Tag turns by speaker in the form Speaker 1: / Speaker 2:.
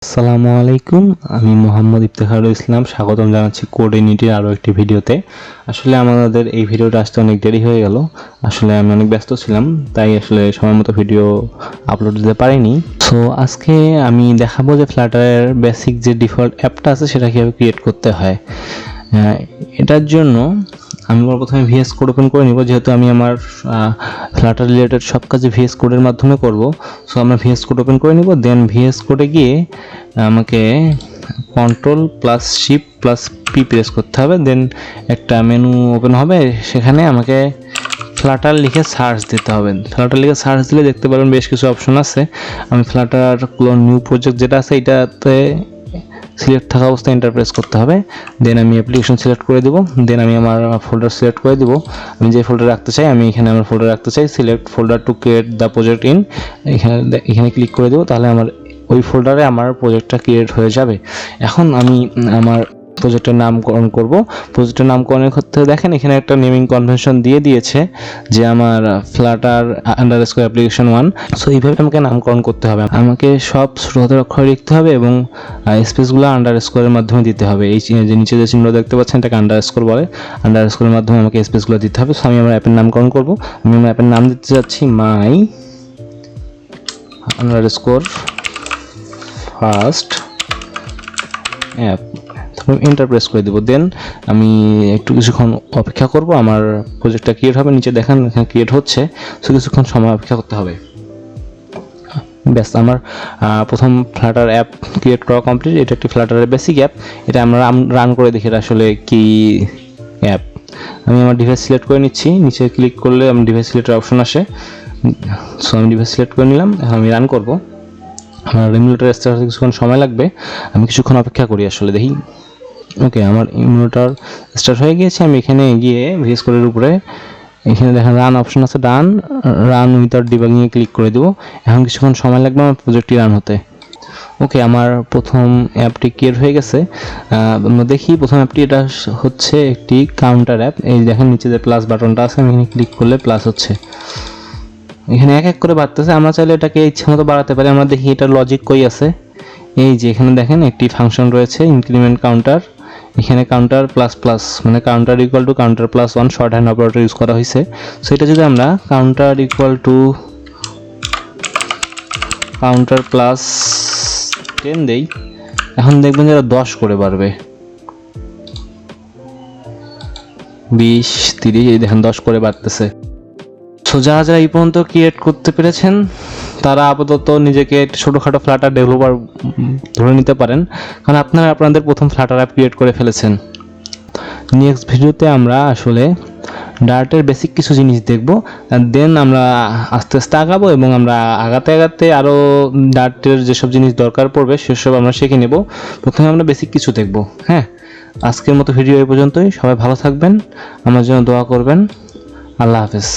Speaker 1: আসসালামু আলাইকুম, আমি মোহাম্মদ ইফতে ইসলাম স্বাগতম জানাচ্ছি কোডএনিটির আরও একটি ভিডিওতে। আসলে আমাদের এই ভিডিওটা আসতে অনেক দেরি হয়ে গেল। আসলে আমি অনেক ব্যস্ত ছিলাম, তাই আসলে সময় মতো ভিডিও আপলোড দিতে পারিনি। সো আজকে আমি দেখাবো যে ফ্লাটারের বেসিক যে ডিফল্ট অ্যাপটা আছে সেটা কীভাবে ক্রিয়েট করতে হয়। এটার জন্য আমি প্রথমে ভিএস কোড ওপেন করে নিব, যেহেতু আমি আমার ফ্লাটার রিলেটেড সব কাজে ভিএস কোডের মাধ্যমে করব। সো আমরা ভিএস কোড ওপেন করে নিব, দেন ভিএস কোডে গিয়ে আমাকে Ctrl+Shift+P প্রেস করতে হবে। দেন একটা মেনু ওপেন হবে, সেখানে আমাকে ফ্লাটার লিখে সার্চ দিতে হবে। ফ্লাটার লিখে সার্চ দিলে দেখতে পারবেন বেশ কিছু অপশন আছে। আমি ফ্লাটার ক্লোন নিউ প্রজেক্ট যেটা আছে এটাতে সিলেক্ট থাকা অবস্থায় এন্টার প্রেস করতে হবে। দেন আমি অ্যাপ্লিকেশন সিলেক্ট করে দেবো। দেন আমি আমার ফোল্ডার সিলেক্ট করে দেবো। আমি যে ফোল্ডার রাখতে চাই, আমি এখানে আমার ফোল্ডার রাখতে চাই। Select folder to create the project in, এখানে ক্লিক করে দেবো। তাহলে আমার ওই ফোল্ডারে আমার প্রজেক্টটা ক্রিয়েট হয়ে যাবে। এখন আমি আমার প্রজেক্টের নামকরণ করব। প্রজেক্টের নামকরণের ক্ষেত্রে দেখেন এখানে একটা নেমিং কনভেনশন দিয়ে দিয়েছে যে আমার ফ্লাটার আন্ডারস্কোর অ্যাপ্লিকেশন 1। সো এইভাবে আমাকে নামকরণ করতে হবে। আমাকে সব ছোট হাতের অক্ষরে লিখতে হবে এবং স্পেসগুলো আন্ডারস্কোরের মাধ্যমে দিতে হবে। এই যে নিচে যে চিহ্ন দেখতে পাচ্ছেন এটাকে আন্ডারস্কোর বলে। আন্ডারস্কোরের মাধ্যমে আমাকে স্পেসগুলো দিতে হবে। সো আমি আমার অ্যাপের নামকরণ করব। আমি আমার অ্যাপের নাম দিতে যাচ্ছি my underscore first app. Enter press করে দেবো। দেন আমি একটু কিছুক্ষণ অপেক্ষা করব, আমার প্রজেক্টটা ক্রিয়েট হবে। নিচে দেখেন এখানে ক্রিয়েট হচ্ছে। সো কিছুক্ষণ সময় অপেক্ষা করতে হবে। ব্যাস, আমার প্রথম ফ্লাটার অ্যাপ ক্রিয়েট করা কমপ্লিট। এটা একটি ফ্লাটারের বেসিক অ্যাপ। এটা আমরা রান করে দেখি আসলে কি অ্যাপ। আমি আমার ডিভাইস সিলেক্ট করে নিচ্ছি। নিচে ক্লিক করলে আমার ডিভাইস সিলেক্টের অপশন আসে। সো আমি ডিভাইস সিলেক্ট করে নিলাম। এখন আমি রান করব। আমার ইমুলেটর স্টার্ট হতে কিছুক্ষণ সময় লাগবে। আমি কিছুক্ষণ অপেক্ষা করি, আসলে দেখি। ওকে, আমার ইমুলেটর স্টার্ট হয়ে গিয়েছে। আমি এখানে গিয়ে ভিএস কোডের উপরে এখানে দেখেন রান অপশন আছে, রান উইথাউট ডিবাগিংয়ে ক্লিক করে দেবো। এখন কিছুক্ষণ সময় লাগবে আমার প্রজেক্টটি রান হতে। ওকে, আমার প্রথম অ্যাপটি ক্রিয়েট হয়ে গেছে। আমরা দেখি প্রথম অ্যাপটি, এটা হচ্ছে একটি কাউন্টার অ্যাপ। এই দেখেন নিচে যে প্লাস বাটনটা আছে, আমি এখানে ক্লিক করলে প্লাস হচ্ছে। এখানে এক এক করে বাড়তেছে। আমরা চাইলে এটাকে ইচ্ছে মতো বাড়াতে পারি। আমরা দেখি এটার লজিক কই আছে। এই যে এখানে দেখেন একটি ফাংশন রয়েছে ইনক্রিমেন্ট কাউন্টার। এখানে কাউন্টার প্লাস প্লাস মানে counter equal to counter plus 1 short hand operator use করা হয়েছে। সো এটা যদি আমরা counter equal to counter plus 10 দেই, এখন দেখবেন যে 10 করে বাড়বে। 20, 30, এই দেখেন 10 করে বাড়তেছে। সো যারা যারা এই পর্যন্ত ক্রিয়েট করতে পেরেছেন তারা আপাতত নিজেকে ছোটোখাটো ফ্লাটার ডেভেলপার ধরে নিতে পারেন, কারণ আপনারা আপনাদের প্রথম ফ্লাটার অ্যাপ ক্রিয়েট করে ফেলেছেন। নেক্সট ভিডিওতে আমরা আসলে ডার্টের বেসিক কিছু জিনিস দেখব। দেন আমরা আস্তে আস্তে আগাবো এবং আমরা আগাতে আগাতে আরও ডার্টের যেসব জিনিস দরকার পড়বে সেসব আমরা শিখে নেব। প্রথমে আমরা বেসিক কিছু দেখব। হ্যাঁ, আজকের মতো ভিডিও এই পর্যন্তই। সবাই ভালো থাকবেন, আমার জন্য দোয়া করবেন। আল্লাহ হাফেজ।